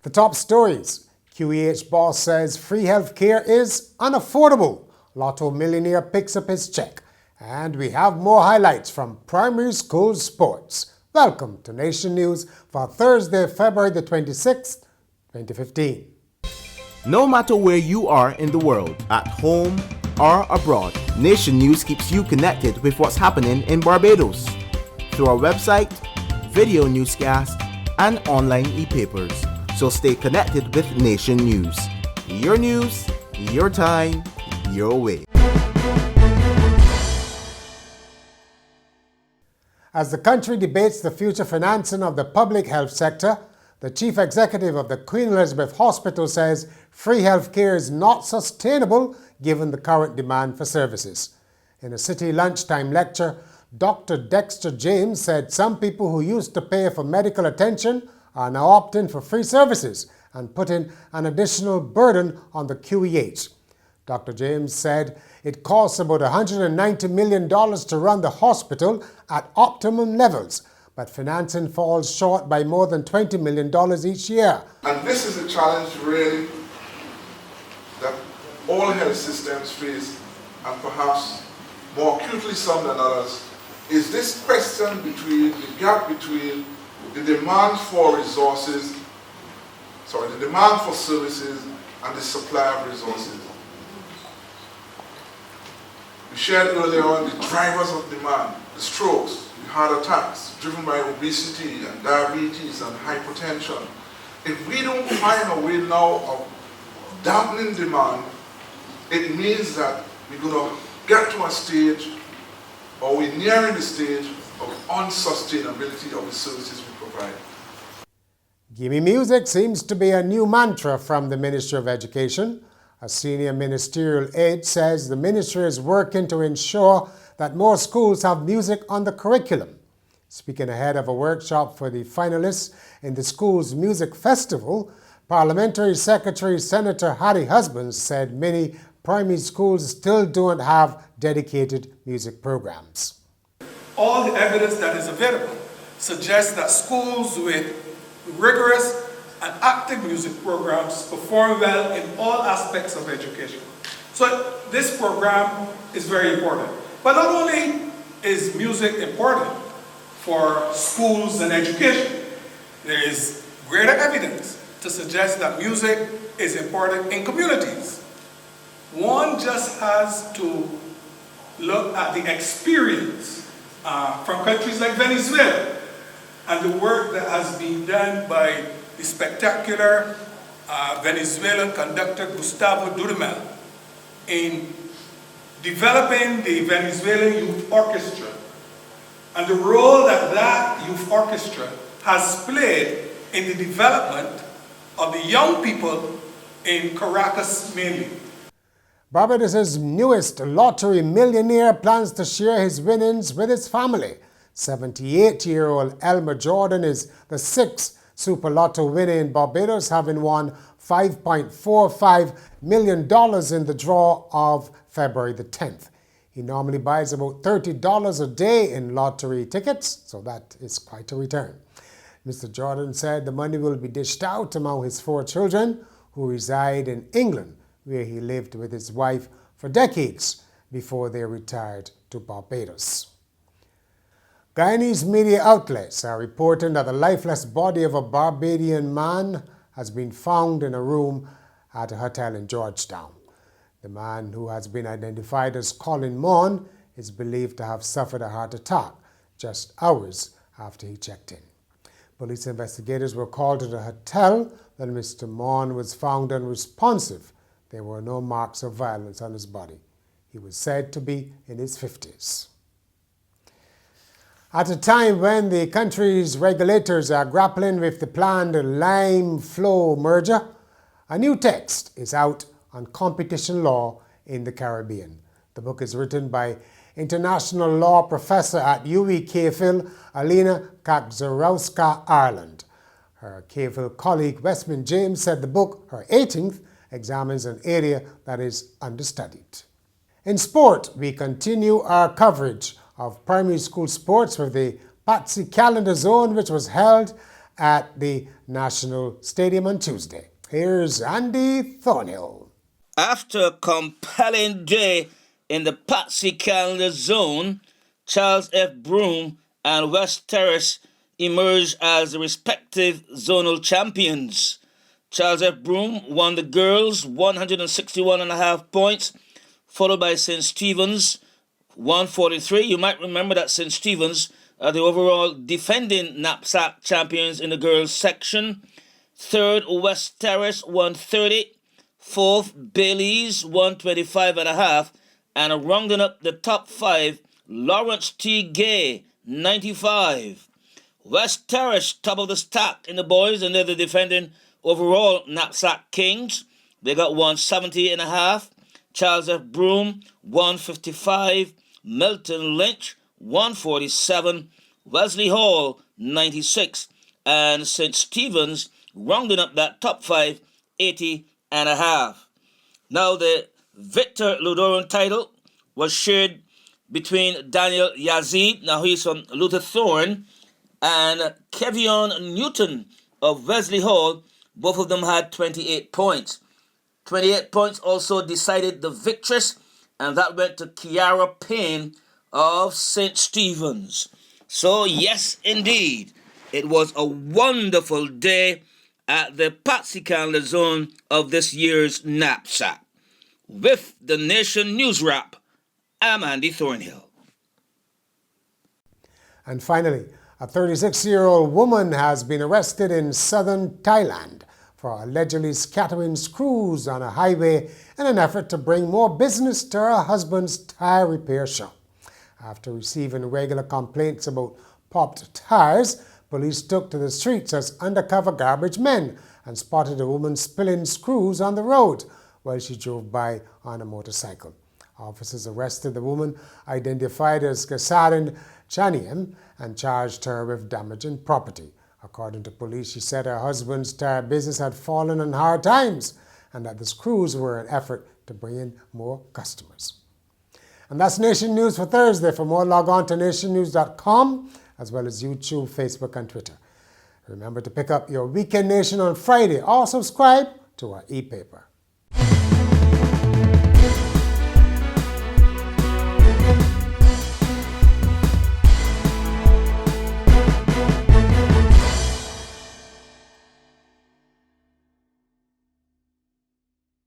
The top stories. QEH boss says free health care is unaffordable. Lotto millionaire picks up his cheque. And we have more highlights from primary school sports. Welcome to Nation News for Thursday, February the 26th, 2015. No matter where you are in the world, at home or abroad, Nation News keeps you connected with what's happening in Barbados through our website, video newscast, and online e-papers. So stay connected with Nation News. News, your time, your way. As the country debates the future financing of the public health sector, the chief executive of the Queen Elizabeth Hospital says free health care is not sustainable given the current demand for services. In a city lunchtime lecture, Dr. Dexter James said some people who used to pay for medical attention are now opting for free services and putting an additional burden on the QEH. Dr. James said it costs about $190 million to run the hospital at optimum levels, but financing falls short by more than $20 million each year. And this is a challenge really that all health systems face, and perhaps more acutely some than others, is this question between the gap between the demand for resources, the demand for services and the supply of resources. We shared earlier on the drivers of demand, the strokes, the heart attacks, driven by obesity and diabetes and hypertension. If we don't find a way now of dampening demand, it means that we're going to get to a stage, or we're nearing the stage of unsustainability of the services we provide. Gimme music seems to be a new mantra from the Ministry of Education. A senior ministerial aide says the ministry is working to ensure that more schools have music on the curriculum. Speaking ahead of a workshop for the finalists in the school's music festival, Parliamentary Secretary Senator Hattie Husbands said many primary schools still don't have dedicated music programs. All the evidence that is available suggests that schools with rigorous and active music programs perform well in all aspects of education. So this program is very important. But not only is music important for schools and education, there is greater evidence to suggest that music is important in communities. One just has to look at the experience from countries like Venezuela and the work that has been done by the spectacular Venezuelan conductor Gustavo Dudamel in developing the Venezuelan Youth Orchestra and the role that that youth orchestra has played in the development of the young people in Caracas mainly. Barbados' newest lottery millionaire plans to share his winnings with his family. 78-year-old Elmer Jordan is the sixth Super Lotto winner in Barbados, having won $5.45 million in the draw of February the 10th. He normally buys about $30 a day in lottery tickets, so that is quite a return. Mr. Jordan said the money will be dished out among his 4 children who reside in England, where he lived with his wife for decades before they retired to Barbados. Guyanese media outlets are reporting that the lifeless body of a Barbadian man has been found in a room at a hotel in Georgetown. The man, who has been identified as Colin Maughan, is believed to have suffered a heart attack just hours after he checked in. Police investigators were called to the hotel when Mr. Maughan was found unresponsive. There were no marks of violence on his body. He was said to be in his 50s. At a time when the country's regulators are grappling with the planned Lime-Flow merger, a new text is out on competition law in the Caribbean. The book is written by international law professor at UWI Cave-Hill, Alina Kakzarowska, Ireland. Her Cave-Hill colleague Westman James said the book, her 18th, examines an area that is understudied. In sport, we continue our coverage of primary school sports with the Patsy Calendar Zone, which was held at the National Stadium on Tuesday. Here's Andy Thornhill. After a compelling day in the Patsy Calendar Zone, Charles F. Broome and West Terrace emerged as the respective zonal champions. Charles F. Broome won the girls 161.5 points, followed by St. Stephen's 143. You might remember that St. Stephen's are the overall defending knapsack champions in the girls section. Third, West Terrace 130. Fourth, Bailey's 125.5. And rounding up the top five, Lawrence T. Gay 95. West Terrace top of the stack in the boys, and they're the defending overall knapsack kings. They got 170.5. Charles F. Broome 155. Milton Lynch 147. Wesley Hall 96. And St. Stephen's rounding up that top five 80.5. Now the Victor Ludoran title was shared between Daniel Yazid, now he's from Luther Thorne, and Kevion Newton of Wesley Hall. Both of them had 28 points. 28 points also decided the victress, and that went to Kiara Payne of St. Stephen's. So yes, indeed, it was a wonderful day at the Patsy Calendar Zone of this year's knapsack. With the Nation News Wrap, I'm Andy Thornhill. And finally, a 36-year-old woman has been arrested in southern Thailand for allegedly scattering screws on a highway in an effort to bring more business to her husband's tire repair shop. After receiving regular complaints about popped tires, police took to the streets as undercover garbage men and spotted a woman spilling screws on the road while she drove by on a motorcycle. Officers arrested the woman, identified as Kasarin Chaniam, and charged her with damaging property. According to police, she said her husband's tire business had fallen on hard times and that the screws were an effort to bring in more customers. And that's Nation News for Thursday. For more, log on to nationnews.com, as well as YouTube, Facebook, and Twitter. Remember to pick up your Weekend Nation on Friday or subscribe to our e-paper.